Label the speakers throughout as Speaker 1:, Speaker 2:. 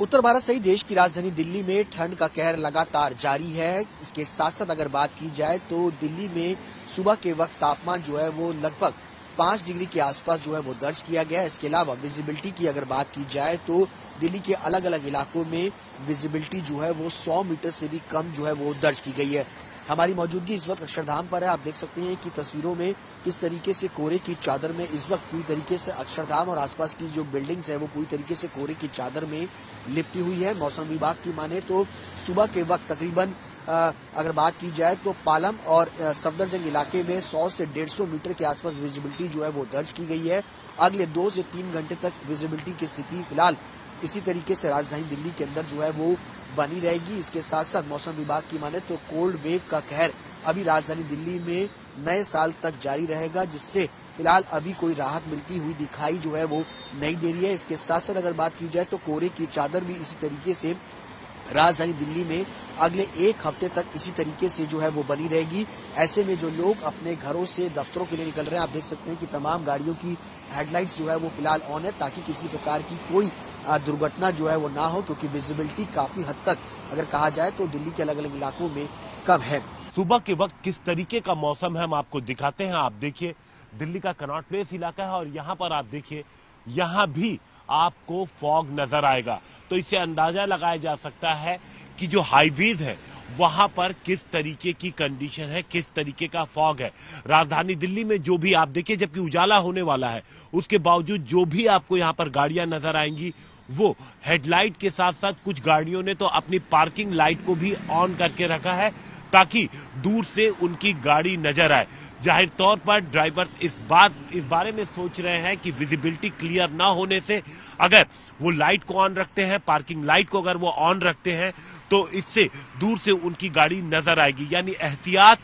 Speaker 1: उत्तर भारत सहित देश की राजधानी दिल्ली में ठंड का कहर लगातार जारी है। इसके साथ साथ अगर बात की जाए तो दिल्ली में सुबह के वक्त तापमान जो है वो लगभग 5 डिग्री के आसपास जो है वो दर्ज किया गया है। इसके अलावा विजिबिलिटी की अगर बात की जाए तो दिल्ली के अलग अलग इलाकों में विजिबिलिटी जो है वो 100 मीटर से भी कम जो है वो दर्ज की गई है। हमारी मौजूदगी इस वक्त अक्षरधाम पर है। आप देख सकते हैं कि तस्वीरों में किस तरीके से कोहरे की चादर में इस वक्त पूरी तरीके से अक्षरधाम और आसपास की जो बिल्डिंग्स है वो पूरी तरीके से कोहरे की चादर में लिपटी हुई है। मौसम विभाग की माने तो सुबह के वक्त तकरीबन अगर बात की जाए तो पालम और सफदरजंग इलाके में 100 से 150 मीटर के आसपास विजिबिलिटी जो है वो दर्ज की गई है। अगले 2 से 3 घंटे तक विजिबिलिटी की स्थिति फिलहाल इसी तरीके से राजधानी दिल्ली के अंदर जो है वो बनी रहेगी। इसके साथ साथ मौसम विभाग की माने तो कोल्ड वेव का कहर अभी राजधानी दिल्ली में नए साल तक जारी रहेगा, जिससे फिलहाल अभी कोई राहत मिलती हुई दिखाई जो है वो नहीं दे रही है। इसके साथ साथ अगर बात की जाए तो कोहरे की चादर भी इसी तरीके से राजधानी दिल्ली में अगले 1 हफ्ते तक इसी तरीके से जो है वो बनी रहेगी। ऐसे में जो लोग अपने घरों से दफ्तरों के लिए निकल रहे हैं, आप देख सकते हैं कि तमाम गाड़ियों की हेडलाइट्स जो है वो फिलहाल ऑन है, ताकि किसी प्रकार की कोई दुर्घटना जो है वो ना हो, क्योंकि विजिबिलिटी काफी हद तक अगर कहा जाए तो दिल्ली के अलग अलग इलाकों में कम है।
Speaker 2: सुबह के वक्त किस तरीके का मौसम है हम आपको दिखाते हैं। आप देखिए दिल्ली का कनॉट प्लेस इलाका है और यहाँ पर आप देखिए यहाँ भी आपको फॉग नजर आएगा। तो इससे अंदाजा लगाया जा सकता है कि जो हाईवेज है वहां पर किस तरीके की कंडीशन है, किस तरीके का फॉग है। राजधानी दिल्ली में जो भी आप देखिए, जबकि उजाला होने वाला है, उसके बावजूद जो भी आपको यहाँ पर गाड़ियां नजर आएंगी वो हेडलाइट के साथ साथ कुछ गाड़ियों ने तो अपनी पार्किंग लाइट को भी ऑन करके रखा है ताकि दूर से उनकी गाड़ी नजर आए। जाहिर तौर पर ड्राइवर्स इस बारे में सोच रहे हैं कि विजिबिलिटी क्लियर ना होने से अगर वो लाइट को ऑन रखते हैं, पार्किंग लाइट को अगर वो ऑन रखते हैं तो इससे दूर से उनकी गाड़ी नजर आएगी। यानी एहतियात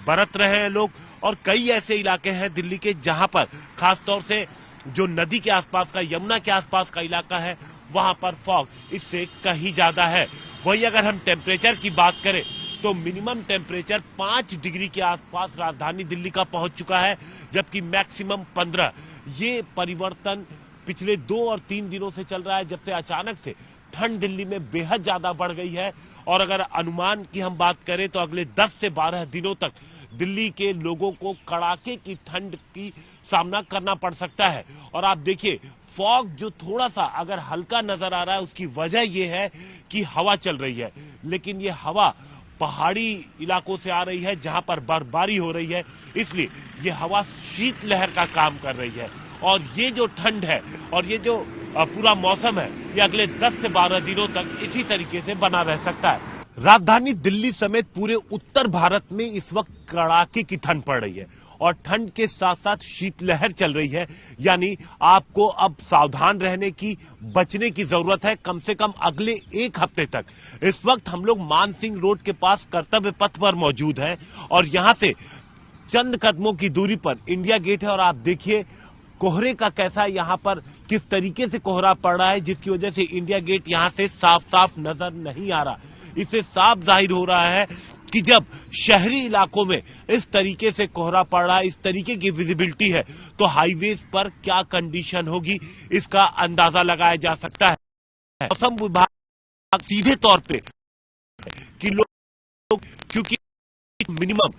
Speaker 2: बरत रहे हैं लोग। और कई ऐसे इलाके हैं दिल्ली के जहां पर खासतौर से जो नदी के आसपास का, यमुना के आसपास का इलाका है, वहां पर फॉग इससे कहीं ज्यादा है। वहीं अगर हम टेम्परेचर की बात करें तो मिनिमम टेम्परेचर 5 डिग्री के आसपास राजधानी दिल्ली का पहुंच चुका है, जबकि मैक्सिमम 15। ये परिवर्तन पिछले 2 और 3 दिनों से चल रहा है, जब से अचानक से ठंड दिल्ली में बेहद ज्यादा बढ़ गई है। और अगर अनुमान की हम बात करें तो अगले 10 से 12 दिनों तक दिल्ली के लोगों को कड़ाके की ठंड की सामना करना पड़ सकता है। और आप देखिए फॉग जो थोड़ा सा अगर हल्का नजर आ रहा है, उसकी वजह यह है कि हवा चल रही है, लेकिन ये हवा पहाड़ी इलाकों से आ रही है जहां पर बर्फबारी हो रही है, इसलिए ये हवा शीतलहर का काम कर रही है। और ये जो ठंड है और ये जो पूरा मौसम है, ये अगले 10 से 12 दिनों तक इसी तरीके से बना रह सकता है। राजधानी दिल्ली समेत पूरे उत्तर भारत में इस वक्त कड़ाके की ठंड पड़ रही है और ठंड के साथ साथ शीतलहर चल रही है। यानी आपको अब सावधान रहने की, बचने की जरूरत है कम से कम अगले 1 हफ्ते तक। इस वक्त हम लोग मानसिंह रोड के पास कर्तव्य पथ पर मौजूद हैं और यहां से चंद कदमों की दूरी पर इंडिया गेट है। और आप देखिए कोहरे का कैसा यहाँ पर किस तरीके से कोहरा पड़ रहा है, जिसकी वजह से इंडिया गेट यहाँ से साफ साफ नजर नहीं आ रहा। इससे साफ जाहिर हो रहा है कि जब शहरी इलाकों में इस तरीके से कोहरा पड़ रहा है, इस तरीके की विजिबिलिटी है, तो हाईवेज पर क्या कंडीशन होगी इसका अंदाजा लगाया जा सकता है। मौसम विभाग सीधे तौर पे कि लोग, क्योंकि मिनिमम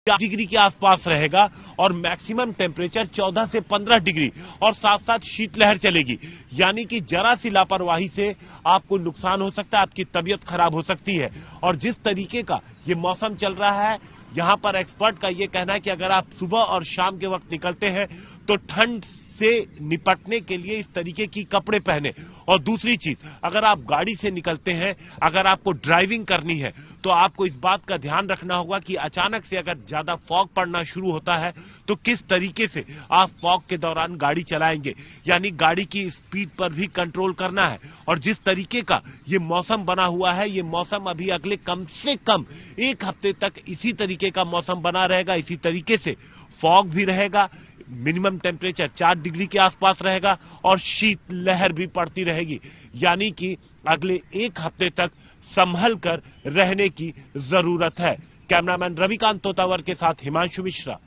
Speaker 2: 4 डिग्री के आसपास रहेगा और मैक्सिमम टेम्परेचर 14 से 15 डिग्री और साथ साथ शीतलहर चलेगी। यानी कि जरा सी लापरवाही से आपको नुकसान हो सकता है, आपकी तबीयत खराब हो सकती है। और जिस तरीके का ये मौसम चल रहा है, यहाँ पर एक्सपर्ट का ये कहना है कि अगर आप सुबह और शाम के वक्त निकलते हैं तो ठंड से निपटने के लिए इस तरीके की कपड़े पहने। और दूसरी चीज, अगर आप गाड़ी से निकलते हैं, अगर आपको ड्राइविंग करनी है, तो आपको इस बात का ध्यान रखना होगा कि अचानक से अगर ज्यादा फॉग पड़ना शुरू होता है तो किस तरीके से आप फॉग के दौरान गाड़ी चलाएंगे। यानी गाड़ी की स्पीड पर भी कंट्रोल करना है। और जिस तरीके का ये मौसम बना हुआ है, ये मौसम अभी अगले कम से कम 1 हफ्ते तक इसी तरीके का मौसम बना रहेगा। इसी तरीके से फॉग भी रहेगा, मिनिमम टेम्परेचर 4 डिग्री के आसपास रहेगा और शीतलहर भी पड़ती रहेगी। यानी कि अगले 1 हफ्ते तक संभल कर रहने की जरूरत है। कैमरामैन रविकांत तोतावर के साथ हिमांशु मिश्रा,